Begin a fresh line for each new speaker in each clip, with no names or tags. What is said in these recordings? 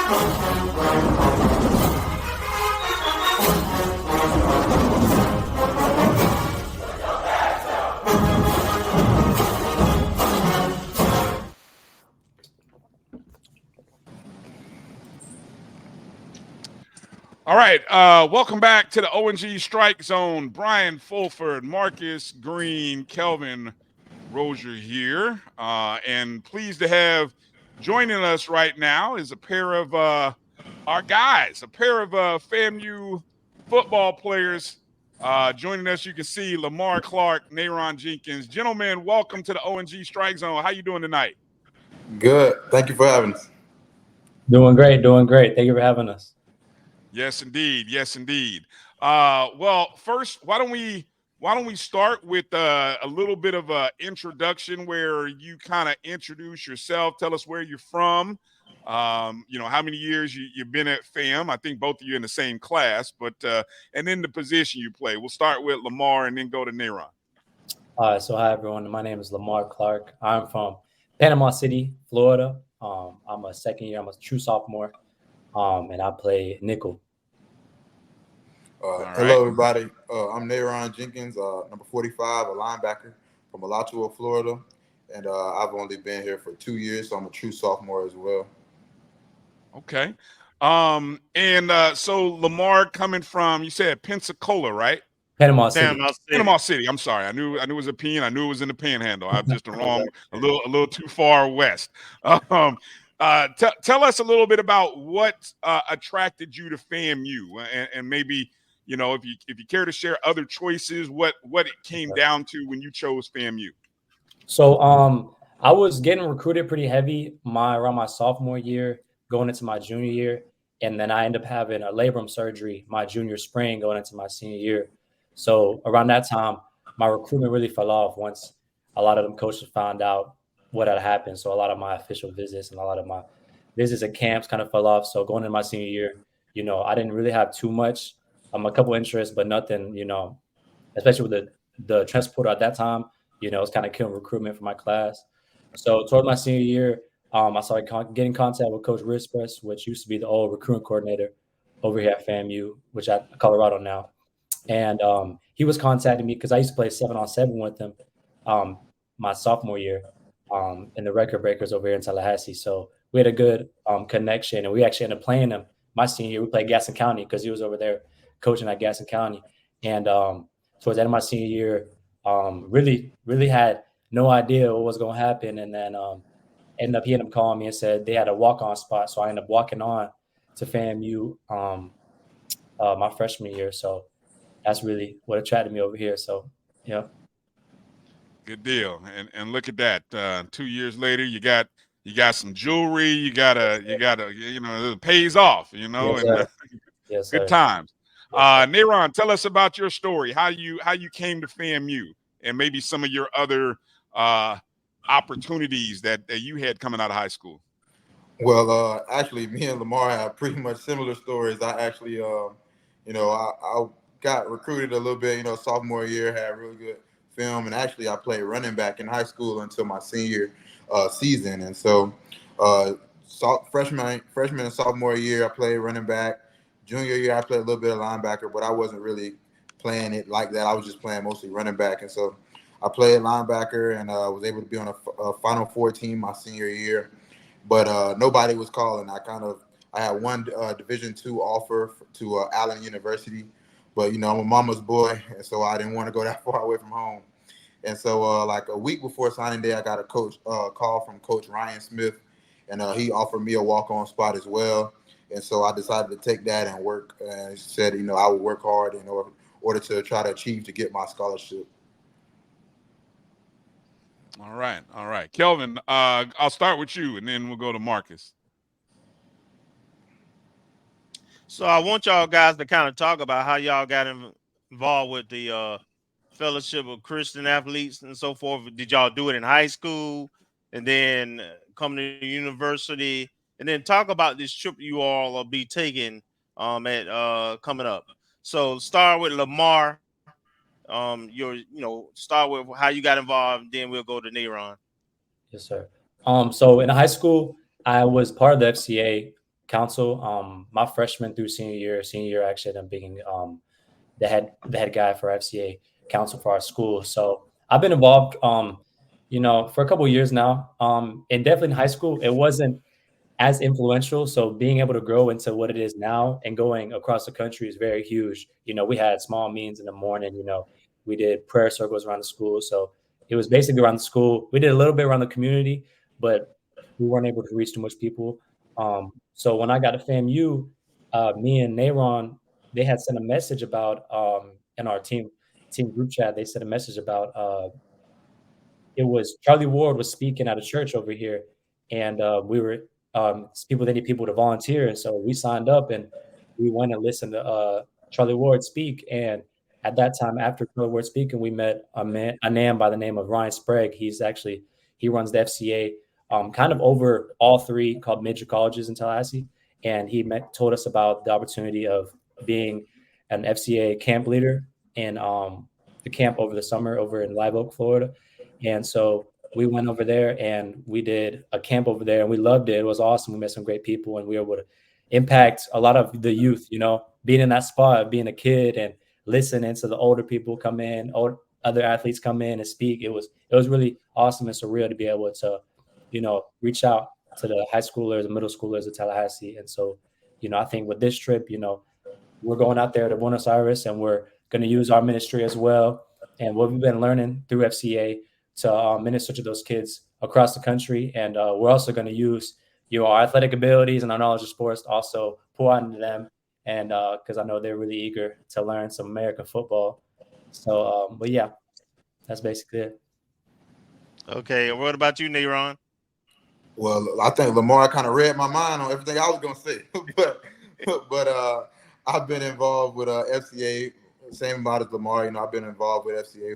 All right, welcome back to the ONG Strike Zone. Bryan, Fulford, Marcus, Green, Kelvin, Rozier here, and pleased to have joining us right now is a pair of our guys, a pair of FAMU football players joining us. You can see Lamar Clark, Naron Jenkins. Gentlemen, welcome to the ONG Strike Zone. How you doing tonight?
Good. Thank you for having us.
Doing great, doing great. Thank you for having us.
Yes, indeed. Yes, indeed. Well, first, why don't we start with a little bit of an introduction where you kind of introduce yourself, tell us where you're from, how many years you've been at FAM. I think both of you in the same class, but and then the position you play. We'll start with Lamar and then go to Naron.
All right, so hi everyone. My name is Lamar Clark. I'm from Panama City, Florida. I'm a second year. I'm a true sophomore, and I play nickel.
Hello, everybody. I'm Naron Jenkins, number 45, a linebacker from Alachua, Florida. And I've only been here for 2 years, so I'm a true sophomore as well.
Okay. So Lamar coming from, you said Pensacola, right?
Panama City.
Panama City. I'm sorry. I knew it was a P, and I knew it was in the Panhandle. I'm just a little too far west. Tell us a little bit about what attracted you to FAMU, and maybe if you care to share other choices, what it came down to when you chose FAMU.
So I was getting recruited pretty heavy around my sophomore year, going into my junior year, and then I ended up having a labrum surgery my junior spring going into my senior year. So around that time, my recruitment really fell off once a lot of them coaches found out what had happened. So a lot of my official visits and a lot of my visits at camps kind of fell off. So going into my senior year, I didn't really have too much, a couple interests, but nothing, especially with the transporter at that time, it's kind of killing recruitment for my class. So towards my senior year, I started getting in contact with Coach Rispers, which used to be the old recruiting coordinator over here at FAMU, which at Colorado now. And he was contacting me because I used to play 7-on-7 with him my sophomore year in the Record Breakers over here in Tallahassee. So we had a good connection, and we actually ended up playing him my senior year. We played Gaston County because he was over there coaching at Gaston County. And towards the end of my senior year, really had no idea what was going to happen. And then he ended up calling me and said they had a walk-on spot. So I ended up walking on to FAMU my freshman year. So that's really what attracted me over here. So, yeah.
Good deal. And look at that. 2 years later, you got some jewelry. You got it pays off.
Yes,
and
yes,
good
sir.
times.
Yes,
Naron, tell us about your story. How you came to FAMU, and maybe some of your other opportunities that you had coming out of high school.
Well, actually, me and Lamar have pretty much similar stories. I actually, I got recruited a little bit, sophomore year, had really good film. And actually, I played running back in high school until my senior season. And so freshman and sophomore year, I played running back. Junior year, I played a little bit of linebacker, but I wasn't really playing it like that. I was just playing mostly running back. And so I played linebacker and was able to be on a Final Four team my senior year. But nobody was calling. I had one Division II offer to Allen University. But, I'm a mama's boy, and so I didn't want to go that far away from home. And so like a week before signing day, I got a call from Coach Ryan Smith, and he offered me a walk-on spot as well. And so I decided to take that and work. And he said, I would work hard in order to try to achieve to get my scholarship.
All right. Kelvin, I'll start with you, and then we'll go to Marcus.
So I want y'all guys to kind of talk about how y'all got involved with the Fellowship of Christian Athletes and so forth. Did y'all do it in high school and then come to university? And then talk about this trip you all will be taking at coming up. So start with Lamar. Start with how you got involved, then we'll go to Naron.
Yes, sir. So in high school, I was part of the FCA council. My freshman through senior year actually ended up being the head guy for FCA council for our school. So I've been involved, for a couple of years now. And definitely in high school, it wasn't as influential. So being able to grow into what it is now and going across the country is very huge. We had small meetings in the morning. We did prayer circles around the school. So it was basically around the school. We did a little bit around the community, but we weren't able to reach too much people. So when I got to FAMU, me and Nayron, they had sent a message about in our team group chat. They sent a message about it was Charlie Ward was speaking at a church over here, and we were people. They need people to volunteer, and so we signed up and we went and listened to Charlie Ward speak. And at that time, after Charlie Ward speaking, we met a man by the name of Ryan Sprague. He runs the FCA, kind of over all three called major colleges in Tallahassee, and he told us about the opportunity of being an FCA camp leader in the camp over the summer over in Live Oak, Florida. And so we went over there and we did a camp over there and we loved it. It was awesome. We met some great people and we were able to impact a lot of the youth, being in that spot, being a kid and listening to the older people come in, other athletes come in and speak. It was really awesome and surreal to be able to, reach out to the high schoolers and middle schoolers of Tallahassee. And so, I think with this trip, we're going out there to Buenos Aires and we're going to use our ministry as well. And what we've been learning through FCA to minister to those kids across the country. And we're also going to use, our athletic abilities and our knowledge of sports to also pour out into them. And because I know they're really eager to learn some American football. So, but yeah, that's basically it.
Okay. What about you, Nayron?
Well, I think Lamar kind of read my mind on everything I was going to say, but I've been involved with FCA, same amount as Lamar. I've been involved with FCA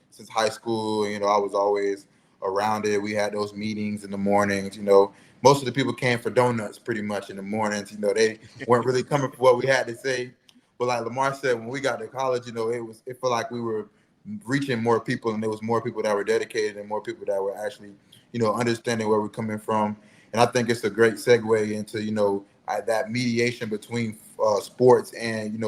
since high school. I was always around it. We had those meetings in the mornings. Most of the people came for donuts pretty much in the mornings. They weren't really coming for what we had to say. But like Lamar said, when we got to college, it felt like we were reaching more people, and there was more people that were dedicated and more people that were actually, understanding where we're coming from. And I think it's a great segue into, that mediation between sports and,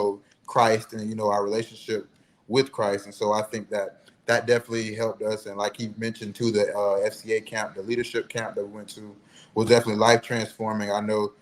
Christ and, our relationship with Christ. And so I think that definitely helped us. And like he mentioned too, the FCA camp, the leadership camp that we went to was definitely life transforming. I know,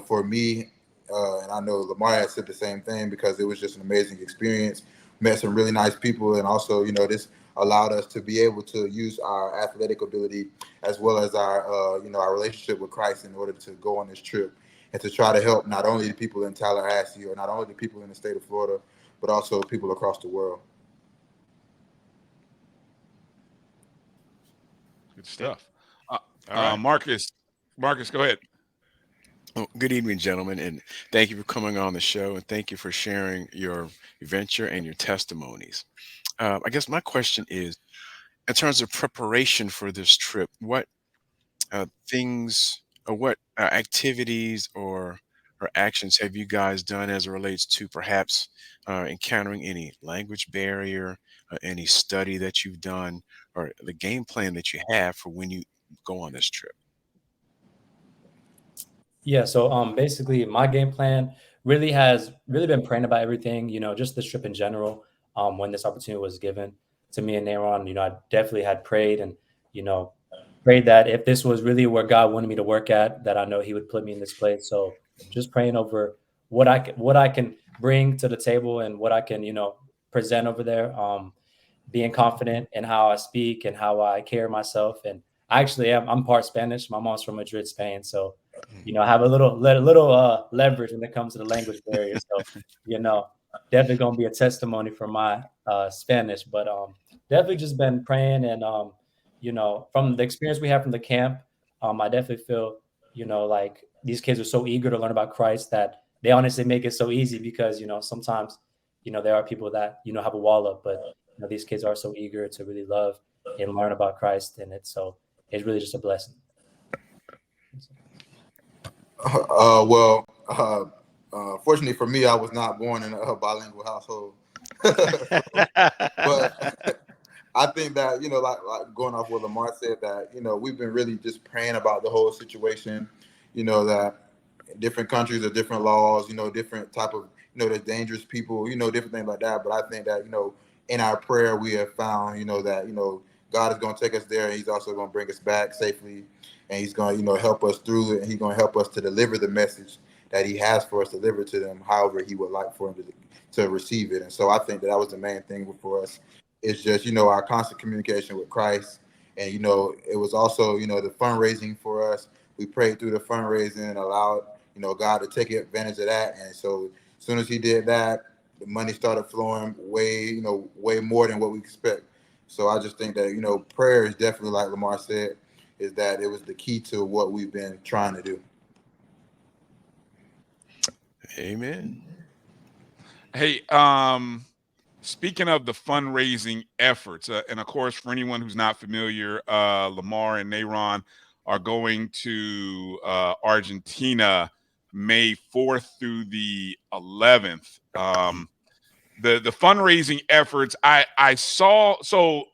for me, and I know Lamar had said the same thing because it was just an amazing experience. Met some really nice people. And also, this allowed us to be able to use our athletic ability as well as our, our relationship with Christ in order to go on this trip and to try to help not only the people in Tallahassee or not only the people in the state of Florida, but also people across the world.
Good stuff. Right. Marcus, go ahead.
Oh, good evening, gentlemen, and thank you for coming on the show, and thank you for sharing your adventure and your testimonies. I guess my question is, in terms of preparation for this trip, what things or what activities or actions have you guys done as it relates to perhaps encountering any language barrier, any study that you've done, or the game plan that you have for when you go on this trip?
Yeah, so basically my game plan has been praying about everything, just this trip in general. When this opportunity was given to me and Nayron, I definitely had prayed and, prayed that if this was really where God wanted me to work at, that I know he would put me in this place. So just praying over what I can bring to the table and what I can, present over there. Being confident in how I speak and how I carry myself. And I'm part Spanish. My mom's from Madrid, Spain. So, I have a little leverage when it comes to the language barrier. So, definitely going to be a testimony for my Spanish, but definitely just been praying. And, from the experience we have from the camp, I definitely feel, like these kids are so eager to learn about Christ that they honestly make it so easy because, sometimes, there are people that, have a wall up, but these kids are so eager to really love and learn about Christ. And it's really just a blessing.
Fortunately for me, I was not born in a bilingual household. But I think that, like going off what Lamar said, that, we've been really just praying about the whole situation, that, different countries have different laws, different type of, there's dangerous people, different things like that. But I think that, in our prayer, we have found, that, God is going to take us there, and he's also going to bring us back safely, and he's going to, help us through it, and he's going to help us to deliver the message that he has for us, deliver to them however he would like for them to receive it. And so I think that was the main thing for us. It's just, our constant communication with Christ. And, it was also, the fundraising for us. We prayed through the fundraising and allowed, God to take advantage of that. And so as soon as he did that, the money started flowing way more than what we expect. So I just think that, prayer is definitely, like Lamar said, is that it was the key to what we've been trying to do.
Amen.
Hey, speaking of the fundraising efforts, and of course, for anyone who's not familiar, Lamar and Nayron are going to Argentina May 4th through the 11th. The fundraising efforts I saw, so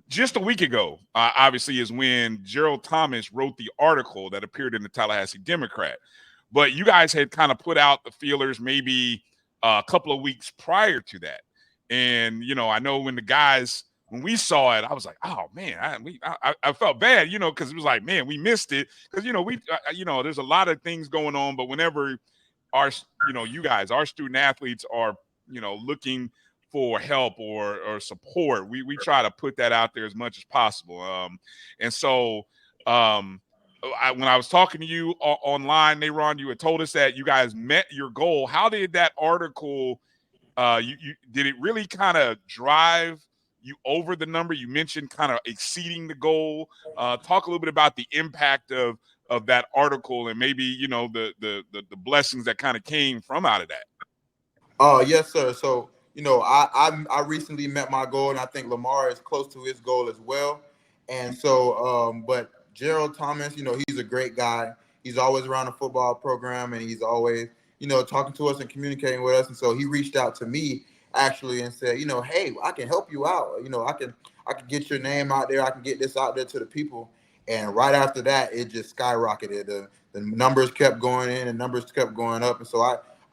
just a week ago, obviously, is when Gerald Thomas wrote the article that appeared in the Tallahassee Democrat. But you guys had kind of put out the feelers maybe a couple of weeks prior to that. And, I know when we saw it, I was like, oh, man, I felt bad, because it was like, man, we missed it. Because, there's a lot of things going on. But whenever you guys, our student athletes are, looking for help or support, we try to put that out there as much as possible. And so, when I was talking to you online, Nayron, you had told us that you guys met your goal. How did that article, did it really kind of drive you over the number? You mentioned kind of exceeding the goal. Talk a little bit about the impact of that article and maybe, the blessings that kind of came from out of that.
Yes, sir. So, I recently met my goal, and I think Lamar is close to his goal as well. And so, but Gerald Thomas, he's a great guy. He's always around the football program, and he's always, talking to us and communicating with us. And so he reached out to me actually and said, hey, I can help you out. I can get your name out there. I can get this out there to the people. And right after that, it just skyrocketed. The numbers kept going in, and numbers kept going up. And so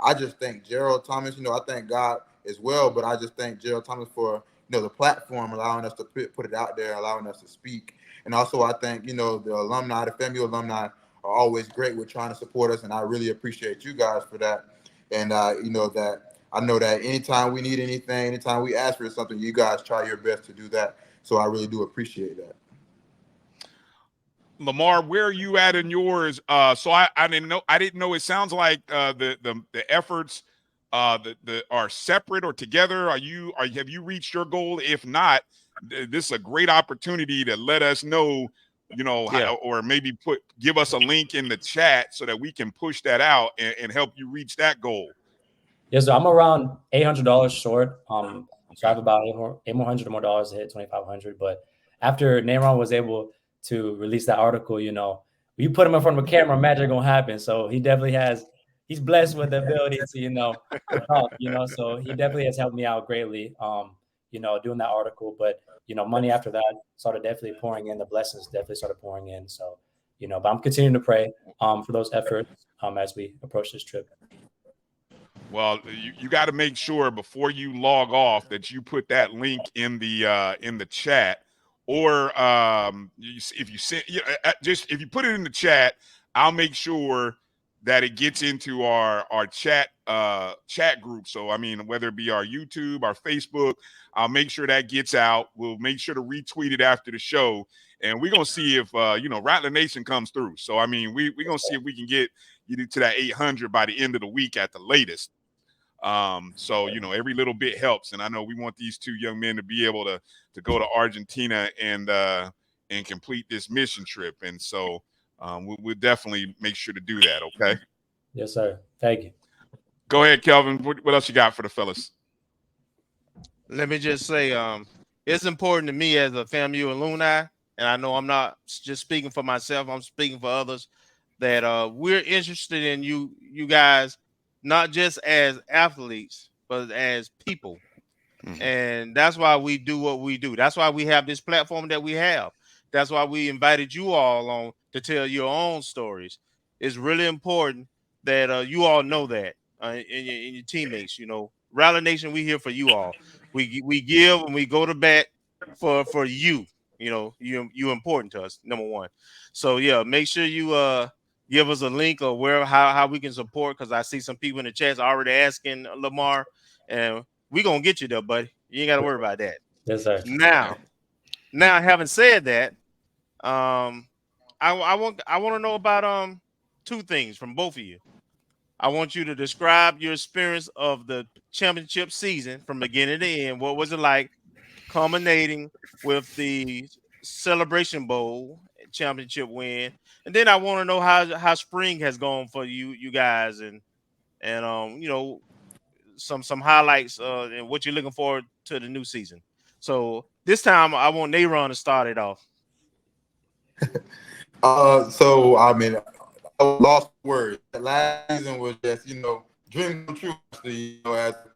I just thank Gerald Thomas. I thank God as well, but I just thank Gerald Thomas for, the platform, allowing us to put it out there, allowing us to speak. And also I thank, the alumni, the FAMU alumni are always great with trying to support us. And I really appreciate you guys for that. And, that I know that anytime we need anything, anytime we ask for something, you guys try your best to do that. So I really do appreciate that.
Lamar, where are you at in yours? So I didn't know. It sounds like the efforts that are separate or together. Have you reached your goal? If not, this is a great opportunity to let us know. How, or maybe give us a link in the chat so that we can push that out and help you reach that goal.
Yes, so I'm around $800 short. So I have about $800 more to hit $2,500. But after Nayron was able to release that article, you put him in front of a camera, magic gonna happen. So he definitely he's blessed with the ability to, help, so he definitely has helped me out greatly, doing that article. But, money after that started definitely pouring in. The blessings definitely started pouring in. So, but I'm continuing to pray for those efforts as we approach this trip.
Well, you got to make sure before you log off that you put that link in the chat, or if you put it in the chat, I'll make sure that it gets into our chat group. So I mean, whether it be our YouTube, our Facebook, I'll make sure that gets out. We'll make sure to retweet it after the show, and we're gonna see if Rattler Nation comes through. So I mean, we're gonna see if we can get you to that 800 by the end of the week at the latest. So every little bit helps, and I know we want these two young men to be able to go to Argentina and complete this mission trip, and so we'll definitely make sure to do that. Okay.
Yes, sir. Thank you.
Go ahead, Kelvin. What else you got for the fellas?
Let me just say, it's important to me as a FAMU alumni, and I know I'm not just speaking for myself, I'm speaking for others, that we're interested in you guys, not just as athletes, but as people. Mm-hmm. And that's why we do what we do. That's why we have this platform that we have. That's why we invited you all on to tell your own stories. it's really important that you all know that and your teammates. You know, Rally Nation, we here for you all. We give and we go to bat for you. You know, you important to us. Number one. So yeah, make sure you give us a link or where how we can support, because I see some people in the chats already asking Lamar, and we gonna get you there, buddy. You ain't got to worry about that.
Yes, sir.
Now, having said that, I want to know about two things from both of you. I want you to describe your experience of the championship season from beginning to end. What was it like, culminating with the Celebration Bowl championship win? And then I want to know how spring has gone for you guys, and you know, some highlights and what you're looking forward to the new season. So this time I want Nayron to start it off.
So I mean, I lost words. Last season was just, dream come true. As a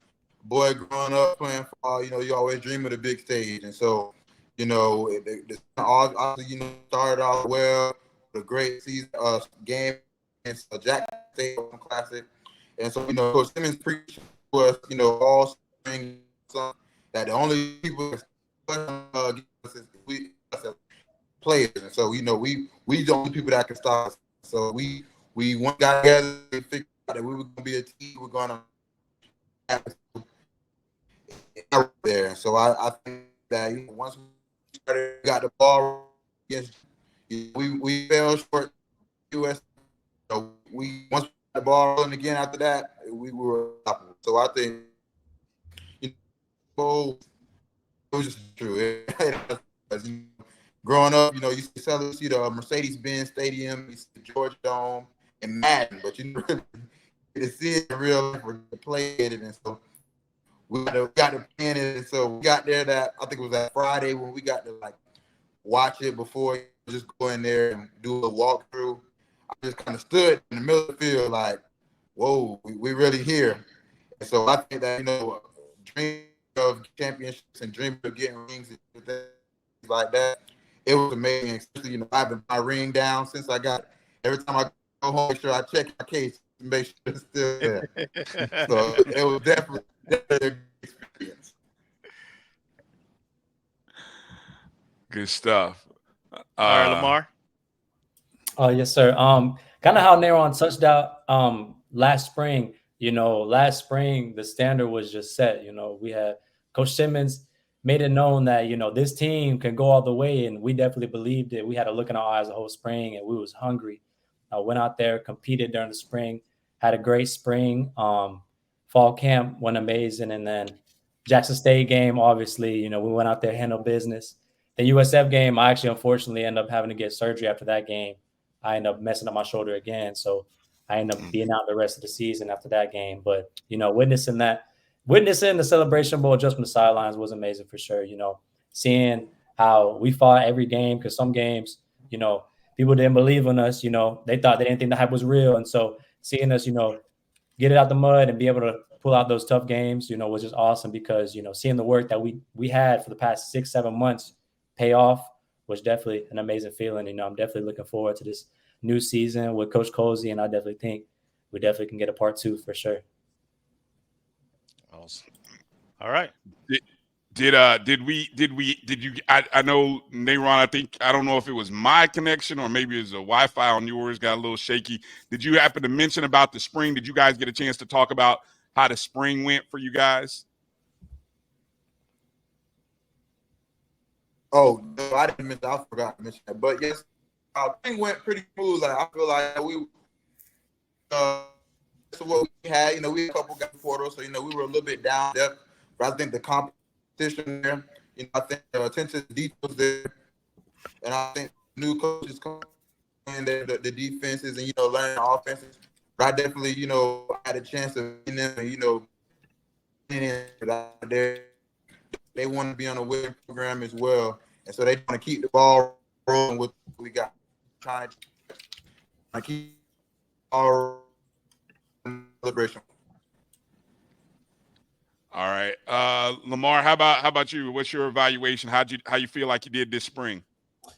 boy growing up playing football, you always dream of the big stage, and so, started off well, with a great season, game against Jackson State Classic, and so, Coach Simmons preached to us, all spring, that the only people that give us is we players, and so we the only people that can stop us. So we got together and figured out that we were going to be a team. We're going to have there. So I think that once we started, got the ball against, we fell short. US. So once we got the ball rolling again after that, we were unstoppable. So I think it was just true. Growing up, you see the Mercedes-Benz Stadium, you see the Georgia Dome, and Madden, but you really get to see it in real life or play it. And so we got to plan it. And so we got there I think it was that Friday when we got to watch it before you just go in there and do a walkthrough. I just kind of stood in the middle of the field like, whoa, we really here. And so I think that, dream of championships and dream of getting rings and things like that. It was amazing, especially, having my ring down since I got it. Every time I go home, make sure I check my case to make sure it's still there. So it was definitely a good experience.
Good stuff.
All right, Lamar.
Yes, sir. Kind of how Nayron touched out last spring. Last spring the standard was just set. We had Coach Simmons made it known that, this team can go all the way, and we definitely believed it. We had a look in our eyes the whole spring, and we was hungry. Went out there, competed during the spring, had a great spring. Fall camp went amazing, and then Jackson State game, obviously, we went out there, handled business. The USF game, I actually unfortunately ended up having to get surgery after that game. I ended up messing up my shoulder again, so I ended up being out the rest of the season after that game. But, witnessing the Celebration Bowl just from the sidelines was amazing for sure. Seeing how we fought every game, because some games, people didn't believe in us. They thought they didn't think the hype was real. And so seeing us, get it out the mud and be able to pull out those tough games, was just awesome, because, seeing the work that we had for the past 6-7 months pay off was definitely an amazing feeling. I'm definitely looking forward to this new season with Coach Cozy, and I definitely think we definitely can get a part 2 for sure.
Awesome. All right.
Did you? I know, Nayron, I don't know if it was my connection or maybe it was the Wi-Fi on yours got a little shaky. Did you happen to mention about the spring? Did you guys get a chance to talk about how the spring went for you guys?
Oh, no, I didn't mention. I forgot to mention that. But yes, thing went pretty smooth. I feel like we so what we had, we had a couple guys portal, so we were a little bit down there. But I think the competition there, I think the attention to details there, and I think new coaches come in the defenses and learning the offenses. But I definitely had a chance of seeing them and they want to be on a winning program as well, and so they want to keep the ball rolling with what we got. Trying to keep our celebration.
All right, Lamar, how about you? What's your evaluation? How you feel like you did this spring?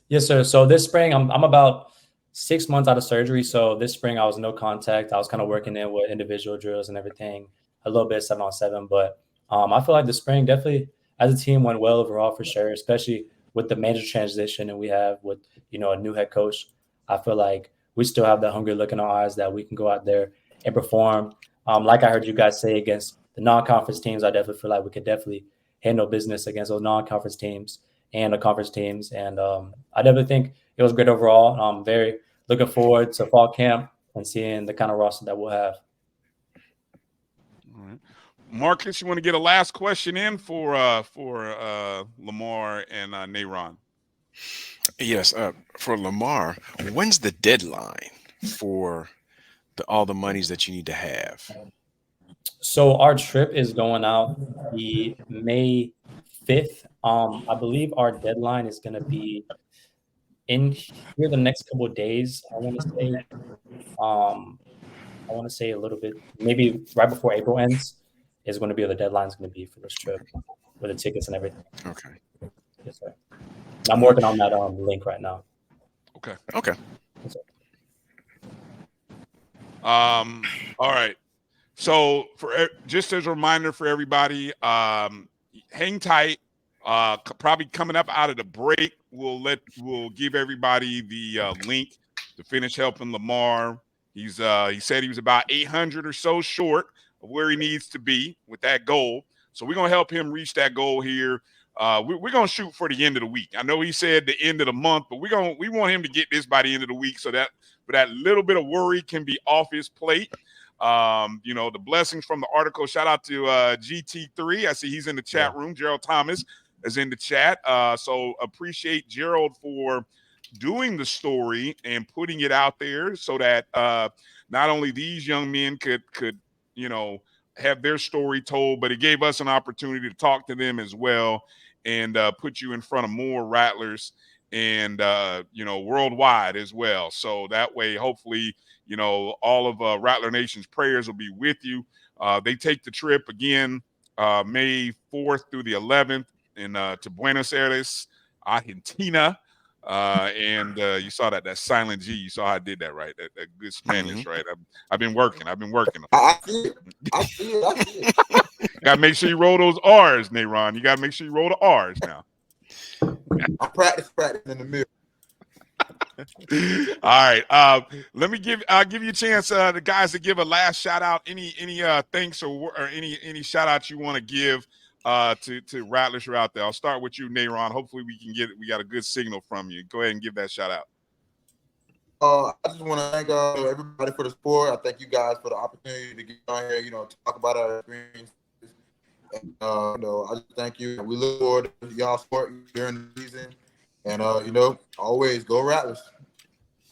Yes, sir. So this spring, I'm about 6 months out of surgery. So this spring I was no contact. I was kind of working in with individual drills and everything, a little bit 7-on-7. But I feel like the spring definitely as a team went well overall for sure, especially with the major transition and we have with, a new head coach. I feel like we still have that hungry look in our eyes that we can go out there and perform. Like I heard you guys say against the non-conference teams, I definitely feel like we could definitely handle business against those non-conference teams and the conference teams. And I definitely think it was great overall. I'm very looking forward to fall camp and seeing the kind of roster that we'll have.
All right. Marcus, you want to get a last question in for Lamar and Nayron?
Yes, for Lamar, when's the deadline for all the monies that you need to have?
So our trip is going out the May 5th. I believe our deadline is going to be in here the next couple of days. I want to say a little bit, maybe right before April ends is going to be the deadline is going to be for this trip with the tickets and everything.
Okay.
Yes, sir. I'm working on that link right now.
Okay.
Okay.
Yes, sir.
All right. So just as a reminder for everybody, hang tight. Probably coming up out of the break, we'll give everybody the link to finish helping Lamar. He said he was about 800 or so short of where he needs to be with that goal. So we're gonna help him reach that goal here. We're gonna shoot for the end of the week. I know he said the end of the month, but we want him to get this by the end of the week so that little bit of worry can be off his plate. The blessings from the article. Shout out to GT3. I see he's in the chat room. Gerald Thomas is in the chat. So appreciate Gerald for doing the story and putting it out there so that not only these young men could have their story told, but it gave us an opportunity to talk to them as well and put you in front of more Rattlers and worldwide as well. So that way, hopefully, all of Rattler Nation's prayers will be with you. They take the trip again May 4th through the 11th to Buenos Aires, Argentina. And you saw that silent G. You saw how I did that, right? That good Spanish, right? I've been working.
I see it.
Got to make sure you roll those R's, Nayron. You got to make sure you roll the R's now.
I'm practicing in the mirror.
All right. I'll give you a chance, the guys, to give a last shout out. Any thanks or any shout outs you want to give to Rattlers who are out there. I'll start with you, Nayron. Hopefully we got a good signal from you. Go ahead and give that shout out.
I just want to thank everybody for the support. I thank you guys for the opportunity to get on here, talk about our experiences. And, I just thank you. And we look forward to y'all support during the season. And, always go Rattlers.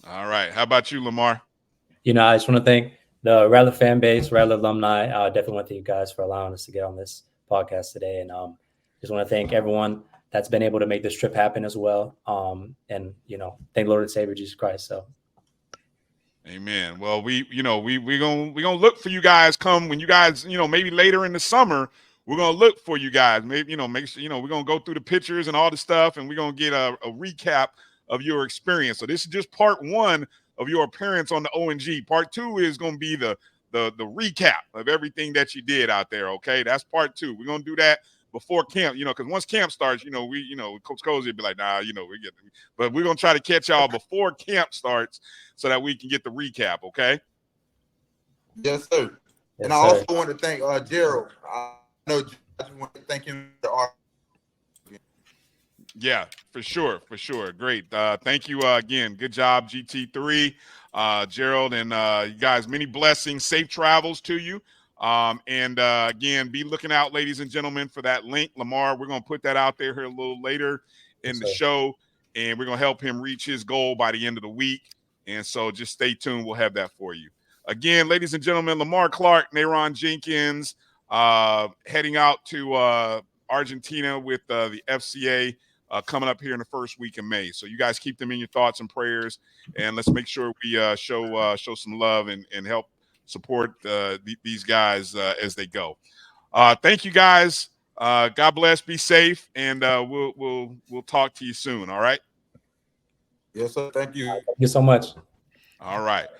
All right. How about you, Lamar?
I just want to thank the Rattler fan base, Rattler alumni. I definitely want to thank you guys for allowing us to get on this podcast today. And just want to thank everyone that's been able to make this trip happen as well. And, thank Lord and Savior Jesus Christ. So.
Amen. Well, we're gonna look for you guys come when you guys, maybe later in the summer, we're gonna look for you guys. Maybe, make sure, we're gonna go through the pictures and all the stuff, and we're gonna get a recap of your experience. So this is just part one of your appearance on the ONG. Part two is gonna be the recap of everything that you did out there. Okay, that's part two. We're gonna do that before camp, because once camp starts, Coach Cozy will be like, nah, but we're gonna try to catch y'all before camp starts so that we can get the recap, okay?
Yes, sir.
Yes,
and I also want to thank Gerald. I just want to thank him for the art.
Yeah, for sure. Great. Thank you again. Good job, GT3, Gerald, and you guys. Many blessings. Safe travels to you. And again, be looking out, ladies and gentlemen, for that link. Lamar, we're going to put that out there here a little later in the show, and we're going to help him reach his goal by the end of the week. And so just stay tuned. We'll have that for you. Again, ladies and gentlemen, Lamar Clark, Nayron Jenkins, heading out to Argentina with the FCA coming up here in the first week of May. So you guys keep them in your thoughts and prayers, and let's make sure we show some love and help support these guys as they go. Thank you, guys. God bless. Be safe, and we'll talk to you soon. All right.
Yes, sir. Thank you.
Thank you so much.
All right.